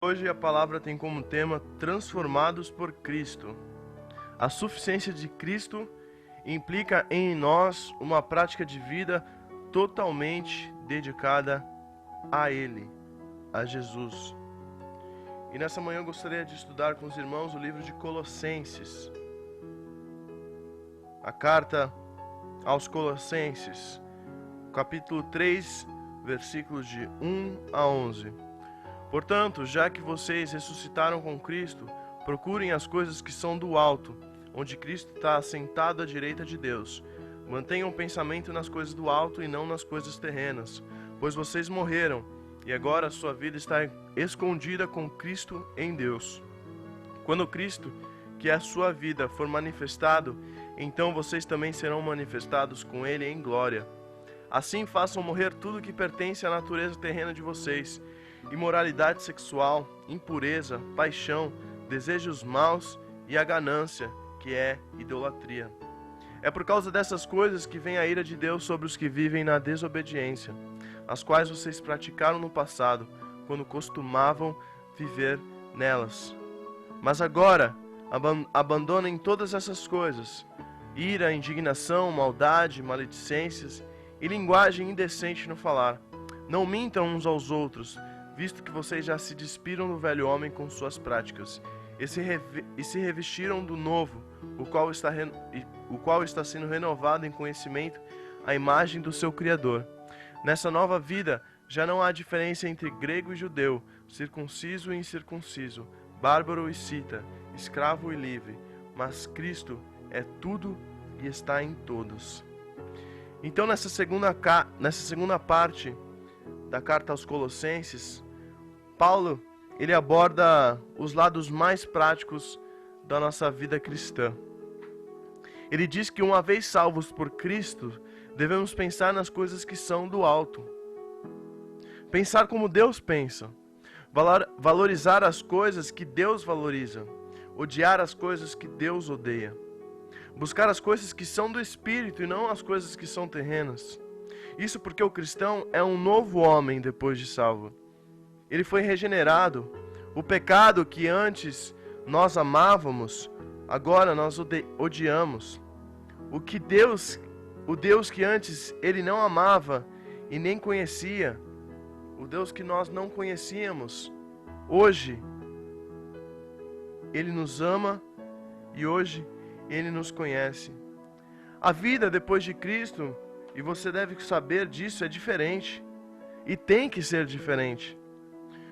Hoje a palavra tem como tema transformados por Cristo. A suficiência de Cristo implica em nós uma prática de vida totalmente dedicada a Ele, a Jesus. E nessa manhã eu gostaria de estudar com os irmãos o livro de Colossenses. A carta aos Colossenses, capítulo 3, versículos de 1 a 11. Portanto, já que vocês ressuscitaram com Cristo, procurem as coisas que são do alto, onde Cristo está assentado à direita de Deus. Mantenham o pensamento nas coisas do alto e não nas coisas terrenas, pois vocês morreram, e agora a sua vida está escondida com Cristo em Deus. Quando Cristo, que é a sua vida, for manifestado, então vocês também serão manifestados com Ele em glória. Assim façam morrer tudo que pertence à natureza terrena de vocês: imoralidade sexual, impureza, paixão, desejos maus e a ganância, que é idolatria. É por causa dessas coisas que vem a ira de Deus sobre os que vivem na desobediência, as quais vocês praticaram no passado, quando costumavam viver nelas. Mas agora, abandonem todas essas coisas: ira, indignação, maldade, maledicências e linguagem indecente no falar. Não mintam uns aos outros, visto que vocês já se despiram do velho homem com suas práticas, e se revestiram do novo, o qual está sendo renovado em conhecimento à imagem do seu Criador. Nessa nova vida, já não há diferença entre grego e judeu, circunciso e incircunciso, bárbaro e cita, escravo e livre, mas Cristo é tudo e está em todos. Então, nessa segunda parte da carta aos Colossenses, Paulo, ele aborda os lados mais práticos da nossa vida cristã. Ele diz que uma vez salvos por Cristo, devemos pensar nas coisas que são do alto. Pensar como Deus pensa. Valorizar as coisas que Deus valoriza. Odiar as coisas que Deus odeia. Buscar as coisas que são do Espírito e não as coisas que são terrenas. Isso porque o cristão é um novo homem depois de salvo. Ele foi regenerado. O pecado que antes nós amávamos, agora nós odiamos. O Deus que antes ele não amava e nem conhecia, o Deus que nós não conhecíamos, hoje ele nos ama e hoje ele nos conhece. A vida depois de Cristo, e você deve saber disso, é diferente. E tem que ser diferente.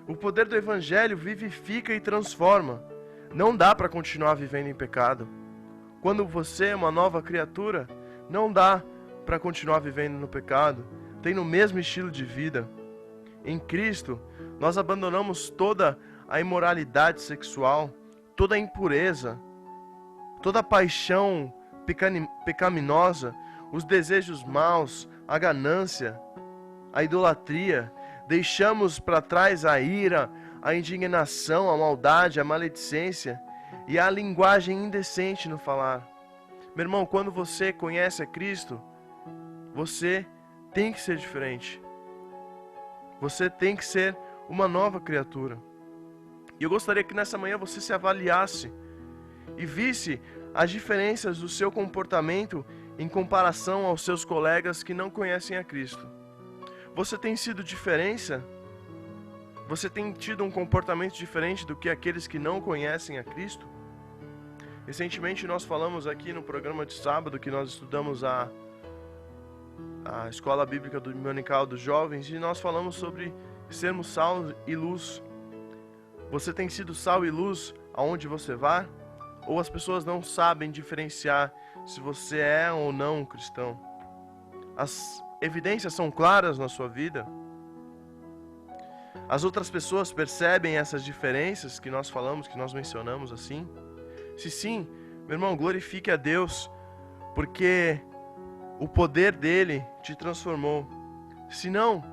O poder do Evangelho vivifica e transforma. Não dá para continuar vivendo em pecado. Quando você é uma nova criatura, não dá para continuar vivendo no pecado, tendo o mesmo estilo de vida. Em Cristo, nós abandonamos toda a imoralidade sexual, toda a impureza, toda a paixão pecaminosa, os desejos maus, a ganância, a idolatria. Deixamos para trás a ira, a indignação, a maldade, a maledicência e a linguagem indecente no falar. Meu irmão, quando você conhece a Cristo, você tem que ser diferente. Você tem que ser uma nova criatura. E eu gostaria que nessa manhã você se avaliasse e visse as diferenças do seu comportamento em comparação aos seus colegas que não conhecem a Cristo. Você tem sido diferença? Você tem tido um comportamento diferente do que aqueles que não conhecem a Cristo? Recentemente nós falamos aqui no programa de sábado que nós estudamos a Escola Bíblica Dominical dos Jovens, e nós falamos sobre sermos sal e luz. Você tem sido sal e luz aonde você vai? Ou as pessoas não sabem diferenciar se você é ou não um cristão? As evidências são claras na sua vida? As outras pessoas percebem essas diferenças que nós falamos, que nós mencionamos assim? Se sim, meu irmão, glorifique a Deus, porque o poder dele te transformou. Se não,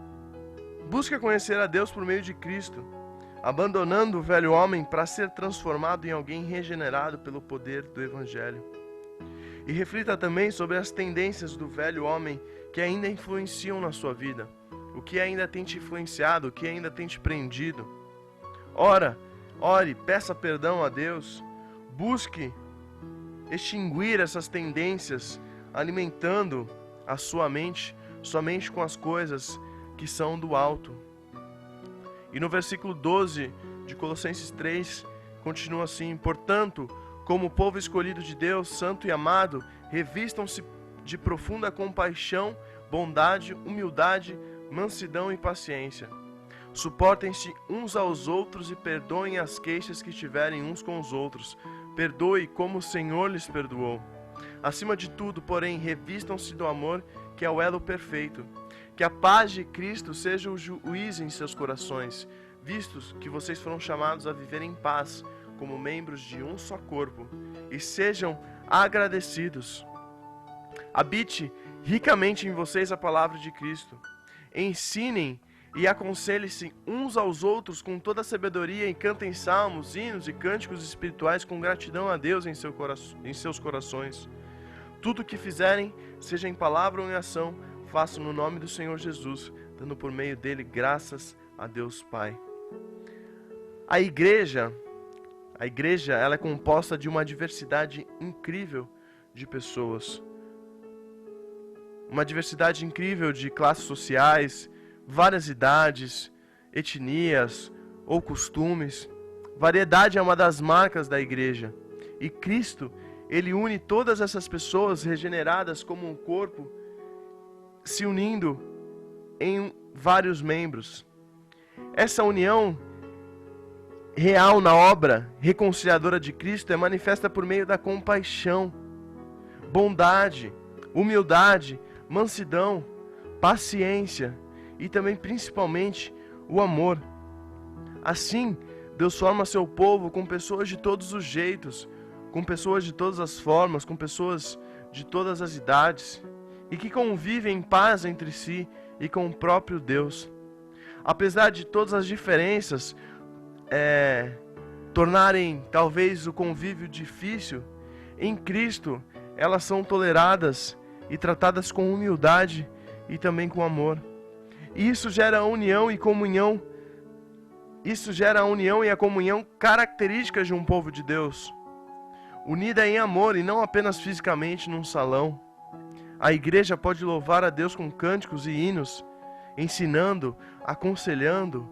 busque conhecer a Deus por meio de Cristo, abandonando o velho homem para ser transformado em alguém regenerado pelo poder do Evangelho. E reflita também sobre as tendências do velho homem que ainda influenciam na sua vida. O que ainda tem te influenciado, o que ainda tem te prendido. Ore, peça perdão a Deus, busque extinguir essas tendências, alimentando a sua mente somente com as coisas que são do alto. E no versículo 12 de Colossenses 3, continua assim: portanto, como povo escolhido de Deus, santo e amado, revistam-se de profunda compaixão, bondade, humildade, mansidão e paciência. Suportem-se uns aos outros e perdoem as queixas que tiverem uns com os outros. Perdoe como o Senhor lhes perdoou. Acima de tudo, porém, revistam-se do amor, que é o elo perfeito. Que a paz de Cristo seja o juiz em seus corações, vistos que vocês foram chamados a viver em paz, como membros de um só corpo, e sejam agradecidos. Habite ricamente em vocês a palavra de Cristo. Ensinem e aconselhem-se uns aos outros com toda a sabedoria, e cantem salmos, hinos e cânticos espirituais com gratidão a Deus em seus corações. Tudo o que fizerem, seja em palavra ou em ação, façam no nome do Senhor Jesus, dando por meio dele graças a Deus Pai. A igreja ela é composta de uma diversidade incrível de pessoas. Uma diversidade incrível de classes sociais, várias idades, etnias ou costumes. Variedade é uma das marcas da igreja. E Cristo, ele une todas essas pessoas regeneradas como um corpo, se unindo em vários membros. Essa união real na obra reconciliadora de Cristo é manifesta por meio da compaixão, bondade, humildade, mansidão, paciência e também principalmente o amor. Assim, Deus forma seu povo com pessoas de todos os jeitos, com pessoas de todas as formas, com pessoas de todas as idades, e que convivem em paz entre si e com o próprio Deus. Apesar de todas as diferenças tornarem talvez o convívio difícil, em Cristo elas são toleradas e tratadas com humildade e também com amor. E isso gera união e comunhão. Isso gera a união e a comunhão características de um povo de Deus, unida em amor e não apenas fisicamente num salão. A igreja pode louvar a Deus com cânticos e hinos, ensinando, aconselhando,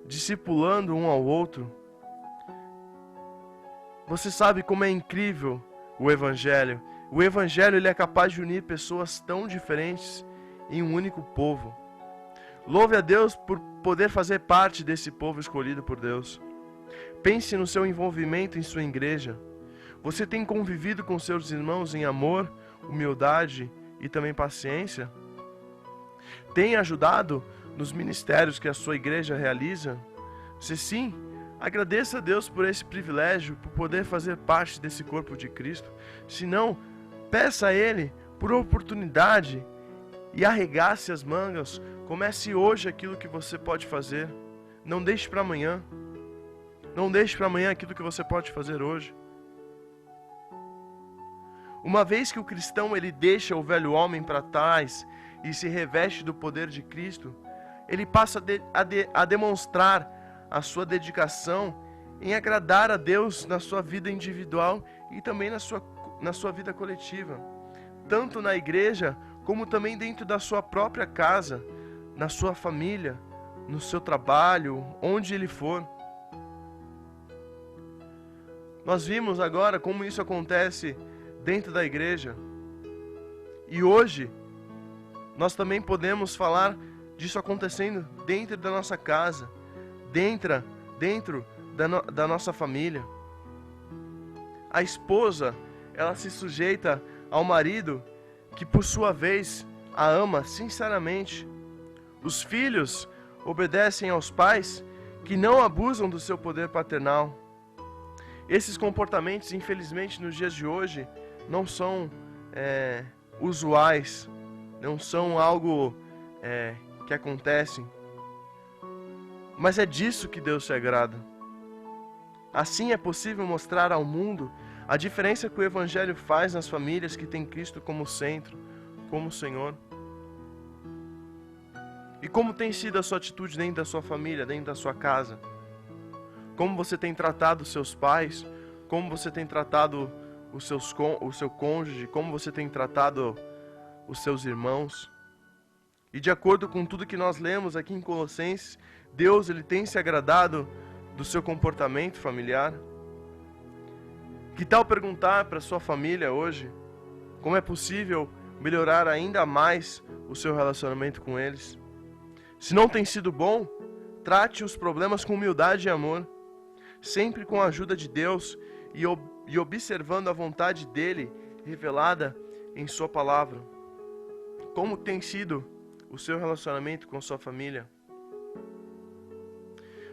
discipulando um ao outro. Você sabe como é incrível o Evangelho. O Evangelho ele é capaz de unir pessoas tão diferentes em um único povo. Louve a Deus por poder fazer parte desse povo escolhido por Deus. Pense no seu envolvimento em sua igreja. Você tem convivido com seus irmãos em amor, humildade e também paciência? Tem ajudado nos ministérios que a sua igreja realiza? Se sim, agradeça a Deus por esse privilégio, por poder fazer parte desse corpo de Cristo. Se não, peça a Ele por oportunidade e arregace as mangas. Comece hoje aquilo que você pode fazer. Não deixe para amanhã. Não deixe para amanhã aquilo que você pode fazer hoje. Uma vez que o cristão ele deixa o velho homem para trás e se reveste do poder de Cristo, ele passa a demonstrar a sua dedicação em agradar a Deus na sua vida individual e também na sua vida coletiva, tanto na igreja como também dentro da sua própria casa, na sua família, no seu trabalho, onde ele for. Nós vimos agora como isso acontece dentro da igreja. E hoje, nós também podemos falar disso acontecendo dentro da nossa casa, dentro da nossa família. A esposa, ela se sujeita ao marido, que por sua vez a ama sinceramente. Os filhos obedecem aos pais, que não abusam do seu poder paternal. Esses comportamentos, infelizmente, nos dias de hoje, não são usuais, não são algo que acontecem, mas é disso que Deus se agrada. Assim é possível mostrar ao mundo a diferença que o Evangelho faz nas famílias que têm Cristo como centro, como Senhor. E como tem sido a sua atitude dentro da sua família, dentro da sua casa? como você tem tratado os seus pais, como você tem tratado o seu cônjuge, como você tem tratado os seus irmãos. E de acordo com tudo que nós lemos aqui em Colossenses, Deus ele tem se agradado do seu comportamento familiar. Que tal perguntar para sua família hoje como é possível melhorar ainda mais o seu relacionamento com eles? Se não tem sido bom, trate os problemas com humildade e amor, sempre com a ajuda de Deus e observando a vontade dele revelada em sua palavra. Como tem sido o seu relacionamento com sua família?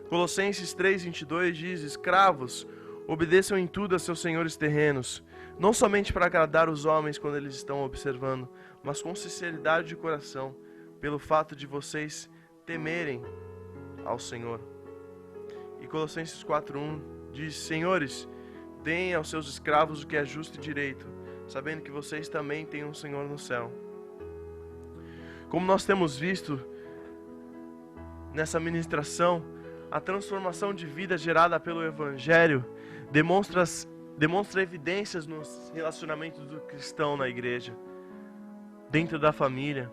Colossenses 3:22 diz: escravos, obedeçam em tudo a seus senhores terrenos, não somente para agradar os homens quando eles estão observando, mas com sinceridade de coração, pelo fato de vocês temerem ao Senhor. E Colossenses 4:1 diz: senhores, deem aos seus escravos o que é justo e direito, sabendo que vocês também têm um Senhor no céu. Como nós temos visto nessa ministração, a transformação de vida gerada pelo Evangelho demonstra evidências nos relacionamentos do cristão na igreja, dentro da família.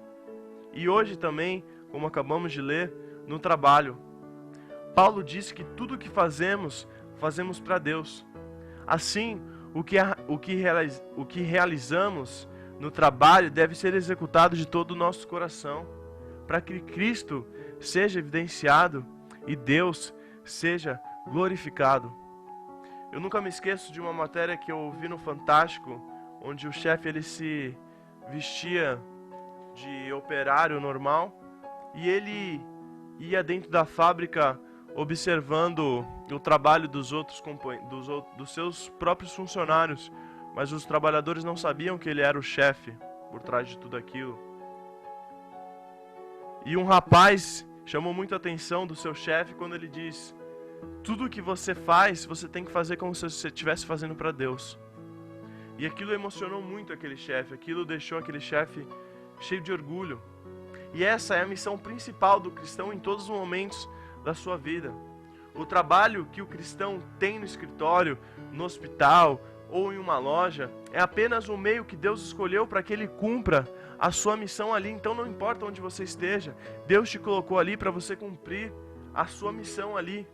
E hoje também, como acabamos de ler, no trabalho. Paulo disse que tudo o que fazemos para Deus. Assim, o que realizamos no trabalho deve ser executado de todo o nosso coração, para que Cristo seja evidenciado e Deus seja glorificado. Eu nunca me esqueço de uma matéria que eu vi no Fantástico, onde o chefe ele se vestia de operário normal e ele ia dentro da fábrica observando o trabalho dos seus próprios funcionários, mas os trabalhadores não sabiam que ele era o chefe por trás de tudo aquilo. E um rapaz chamou muito a atenção do seu chefe quando ele diz: tudo o que você faz, você tem que fazer como se você estivesse fazendo para Deus. E aquilo emocionou muito aquele chefe, aquilo deixou aquele chefe cheio de orgulho. E essa é a missão principal do cristão em todos os momentos da sua vida. O trabalho que o cristão tem no escritório, no hospital ou em uma loja é apenas um meio que Deus escolheu para que ele cumpra a sua missão ali. Então não importa onde você esteja, Deus te colocou ali para você cumprir a sua missão ali.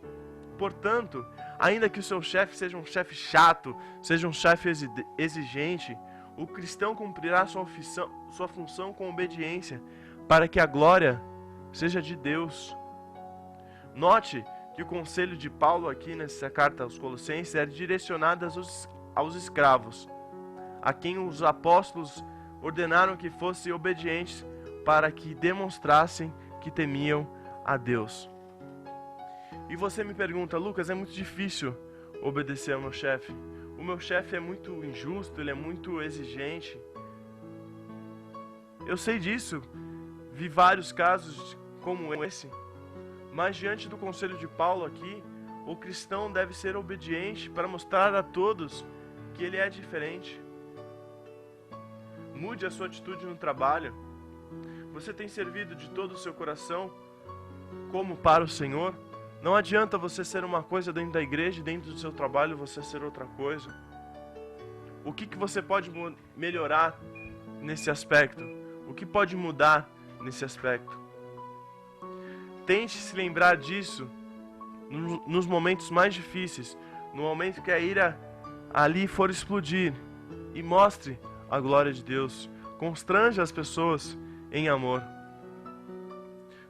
Portanto, ainda que o seu chefe seja um chefe chato, seja um chefe exigente, o cristão cumprirá sua função com obediência, para que a glória seja de Deus. Note que o conselho de Paulo aqui nessa carta aos Colossenses era direcionado aos escravos, a quem os apóstolos ordenaram que fossem obedientes para que demonstrassem que temiam a Deus. E você me pergunta: Lucas, é muito difícil obedecer ao meu chefe. O meu chefe é muito injusto, ele é muito exigente. Eu sei disso, vi vários casos como esse. Mas diante do conselho de Paulo aqui, o cristão deve ser obediente para mostrar a todos que ele é diferente. Mude a sua atitude no trabalho. Você tem servido de todo o seu coração como para o Senhor? Não adianta você ser uma coisa dentro da igreja e dentro do seu trabalho você ser outra coisa. O que você pode melhorar nesse aspecto? O que pode mudar nesse aspecto? Tente se lembrar disso nos momentos mais difíceis, no momento que a ira ali for explodir, e mostre a glória de Deus. Constranja as pessoas em amor.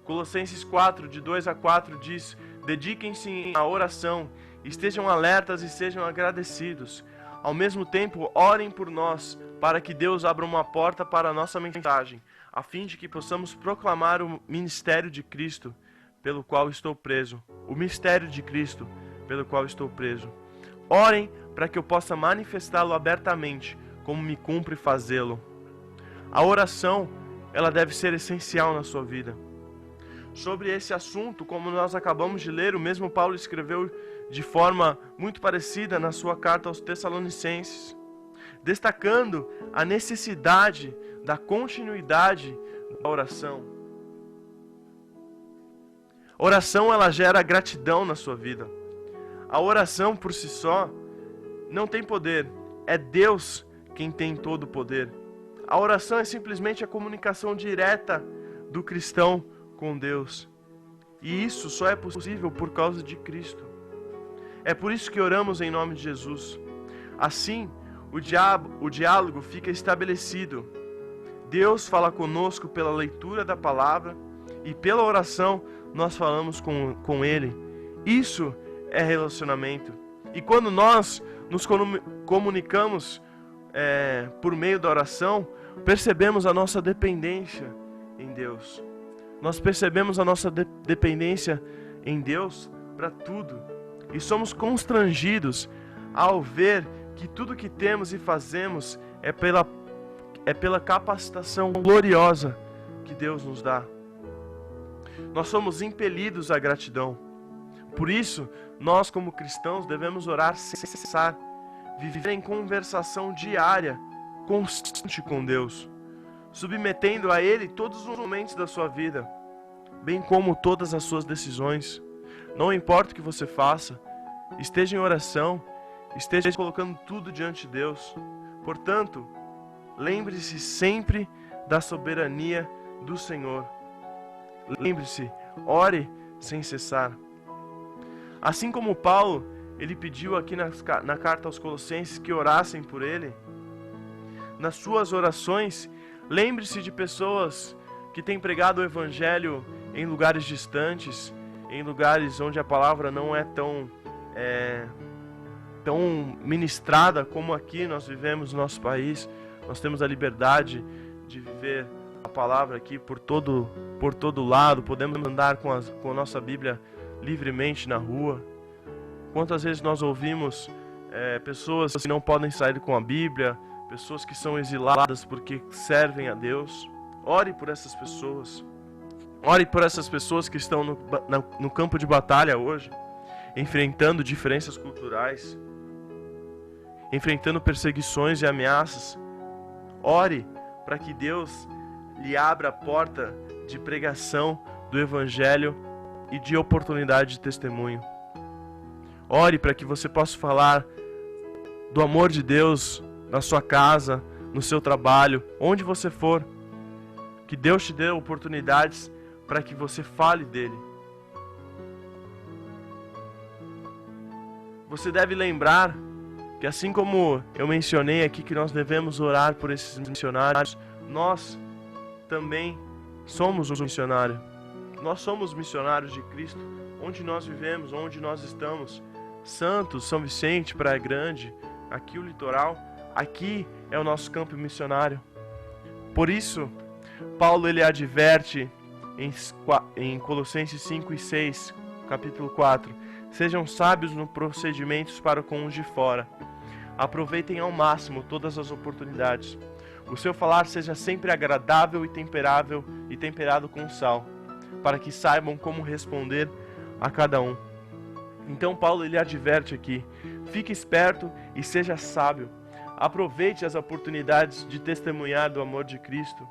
Colossenses 4, de 2 a 4 diz: dediquem-se à oração, estejam alertas e sejam agradecidos. Ao mesmo tempo, orem por nós, para que Deus abra uma porta para a nossa mensagem, a fim de que possamos proclamar o ministério de Cristo, pelo qual estou preso. O mistério de Cristo, pelo qual estou preso. Orem para que eu possa manifestá-lo abertamente, como me cumpre fazê-lo. A oração, ela deve ser essencial na sua vida. Sobre esse assunto, como nós acabamos de ler, o mesmo Paulo escreveu de forma muito parecida na sua carta aos Tessalonicenses, destacando a necessidade da continuidade da oração. A oração, ela gera gratidão na sua vida. A oração por si só não tem poder. É Deus quem tem todo o poder. A oração é simplesmente a comunicação direta do cristão com Deus. E isso só é possível por causa de Cristo. É por isso que oramos em nome de Jesus. Assim, o diálogo fica estabelecido. Deus fala conosco pela leitura da palavra e pela oração nós falamos com Ele. Isso é relacionamento. E quando nós nos comunicamos por meio da oração, percebemos a nossa dependência em Deus. Nós percebemos a nossa dependência em Deus para tudo. E somos constrangidos ao ver que tudo que temos e fazemos é pela capacitação gloriosa que Deus nos dá. Nós somos impelidos à gratidão. Por isso, nós como cristãos devemos orar sem cessar, viver em conversação diária, constante com Deus, submetendo a Ele todos os momentos da sua vida, bem como todas as suas decisões. Não importa o que você faça, esteja em oração, esteja colocando tudo diante de Deus. Portanto, lembre-se sempre da soberania do Senhor. Lembre-se, ore sem cessar. Assim como Paulo, ele pediu aqui na carta aos Colossenses que orassem por ele, nas suas orações, lembre-se de pessoas que têm pregado o Evangelho em lugares distantes, em lugares onde a palavra não é tão ministrada como aqui nós vivemos no nosso país. Nós temos a liberdade de viver a palavra aqui por todo lado, podemos andar com a nossa Bíblia livremente na rua. Quantas vezes nós ouvimos pessoas que não podem sair com a Bíblia, pessoas que são exiladas porque servem a Deus. Ore por essas pessoas. Ore por essas pessoas que estão no campo de batalha hoje, enfrentando diferenças culturais, enfrentando perseguições e ameaças. Ore para que Deus lhe abra a porta de pregação do Evangelho e de oportunidade de testemunho. Ore para que você possa falar do amor de Deus na sua casa, no seu trabalho, onde você for. Que Deus te dê oportunidades para que você fale dele. Você deve lembrar que, assim como eu mencionei aqui que nós devemos orar por esses missionários, nós também somos um missionário. Nós somos missionários de Cristo, onde nós vivemos, onde nós estamos. Santos, São Vicente, Praia Grande, aqui o litoral, aqui é o nosso missionário. Por isso, Paulo ele adverte em Colossenses 5 e 6, capítulo 4, sejam sábios nos procedimentos para com os de fora. Aproveitem ao máximo todas as oportunidades. O seu falar seja sempre agradável e temperado com sal, para que saibam como responder a cada um. Então Paulo ele adverte aqui: fique esperto e seja sábio. Aproveite as oportunidades de testemunhar do amor de Cristo.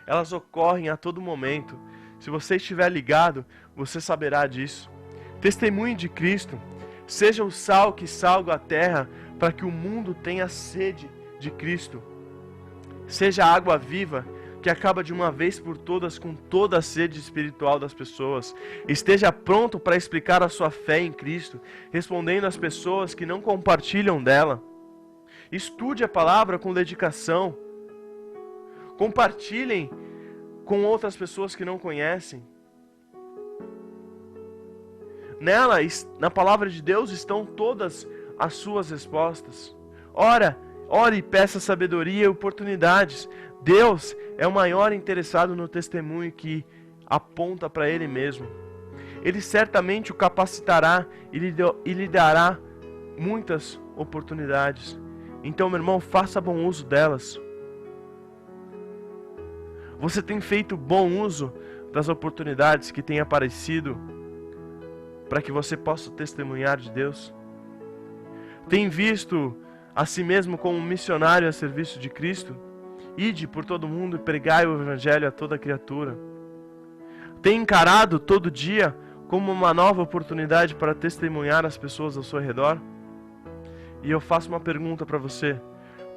Elas ocorrem a todo momento. Se você estiver ligado, você saberá disso. Testemunhe de Cristo. Seja o sal que salga a terra, para que o mundo tenha sede de Cristo. Seja a água viva que acaba de uma vez por todas com toda a sede espiritual das pessoas. Esteja pronto para explicar a sua fé em Cristo, respondendo às pessoas que não compartilham dela. Estude a palavra com dedicação. Compartilhem com outras pessoas que não conhecem. Nela, na palavra de Deus, estão todas as suas respostas. Ore e peça sabedoria e oportunidades. Deus é o maior interessado no testemunho que aponta para Ele mesmo. Ele certamente o capacitará e lhe dará muitas oportunidades. Então, meu irmão, faça bom uso delas. Você tem feito bom uso das oportunidades que têm aparecido para que você possa testemunhar de Deus? Tem visto a si mesmo como um missionário a serviço de Cristo? Ide por todo mundo e pregai o Evangelho a toda criatura. Tem encarado todo dia como uma nova oportunidade para testemunhar as pessoas ao seu redor? E eu faço uma pergunta para você: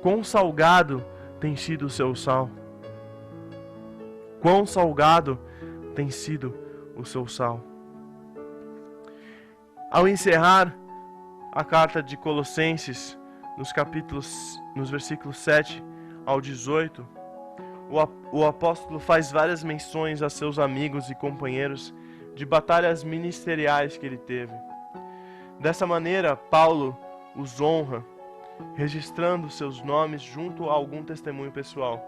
quão salgado tem sido o seu sal? Quão salgado tem sido o seu sal? Ao encerrar a carta de Colossenses, nos versículos 7 ao 18, o apóstolo faz várias menções a seus amigos e companheiros de batalhas ministeriais que ele teve. Dessa maneira, Paulo os honra, registrando seus nomes junto a algum testemunho pessoal.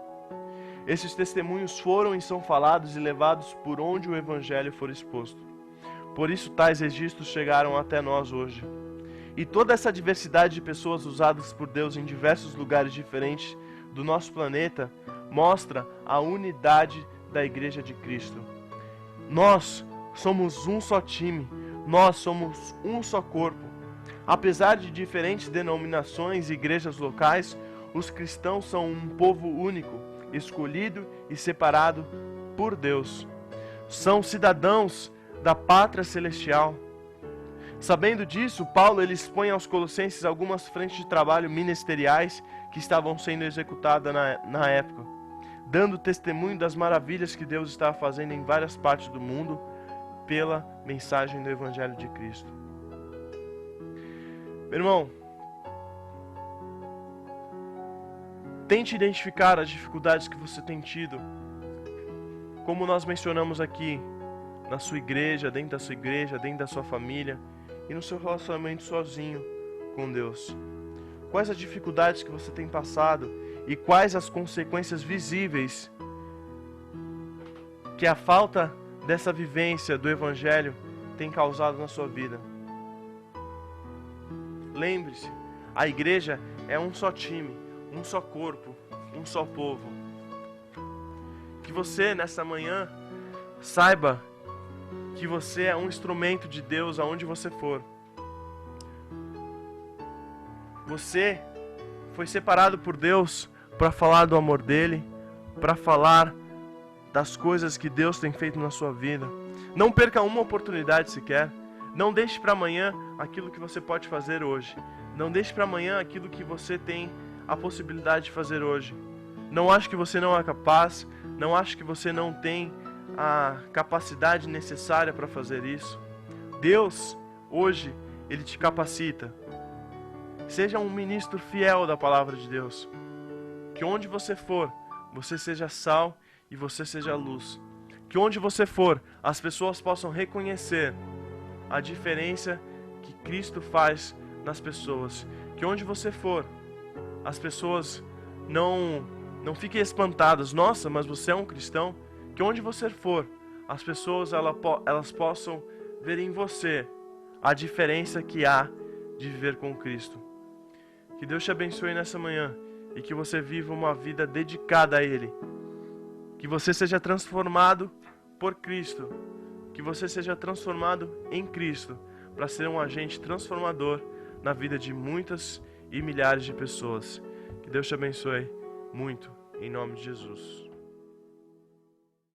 Esses testemunhos foram e são falados e levados por onde o evangelho for exposto. Por isso tais registros chegaram até nós hoje. E toda essa diversidade de pessoas usadas por Deus em diversos lugares diferentes do nosso planeta mostra a unidade da Igreja de Cristo. Nós somos um só time, nós somos um só corpo. Apesar de diferentes denominações e igrejas locais, os cristãos são um povo único, escolhido e separado por Deus. São cidadãos da pátria celestial. Sabendo disso, Paulo ele expõe aos colossenses algumas frentes de trabalho ministeriais que estavam sendo executadas na época, dando testemunho das maravilhas que Deus estava fazendo em várias partes do mundo pela mensagem do Evangelho de Cristo. Meu irmão, tente identificar as dificuldades que você tem tido, como nós mencionamos aqui, na sua igreja, dentro da sua família e no seu relacionamento sozinho com Deus. Quais as dificuldades que você tem passado e quais as consequências visíveis que a falta dessa vivência do Evangelho tem causado na sua vida? Lembre-se, a igreja é um só time, um só corpo, um só povo. Que você, nessa manhã, saiba que você é um instrumento de Deus aonde você for. Você foi separado por Deus para falar do amor dele, para falar das coisas que Deus tem feito na sua vida. Não perca uma oportunidade sequer. Não deixe para amanhã aquilo que você pode fazer hoje. Não deixe para amanhã aquilo que você tem a possibilidade de fazer hoje. Não ache que você não é capaz. Não ache que você não tem a capacidade necessária para fazer isso. Deus, hoje, Ele te capacita. Seja um ministro fiel da palavra de Deus. Que onde você for, você seja sal e você seja luz. Que onde você for, as pessoas possam reconhecer a diferença que Cristo faz nas pessoas. Que onde você for, as pessoas não fiquem espantadas. Nossa, mas você é um cristão? Que onde você for, as pessoas elas possam ver em você a diferença que há de viver com Cristo. Que Deus te abençoe nessa manhã e que você viva uma vida dedicada a Ele. Que você seja transformado por Cristo. Que você seja transformado em Cristo para ser um agente transformador na vida de muitas e milhares de pessoas. Que Deus te abençoe muito, em nome de Jesus.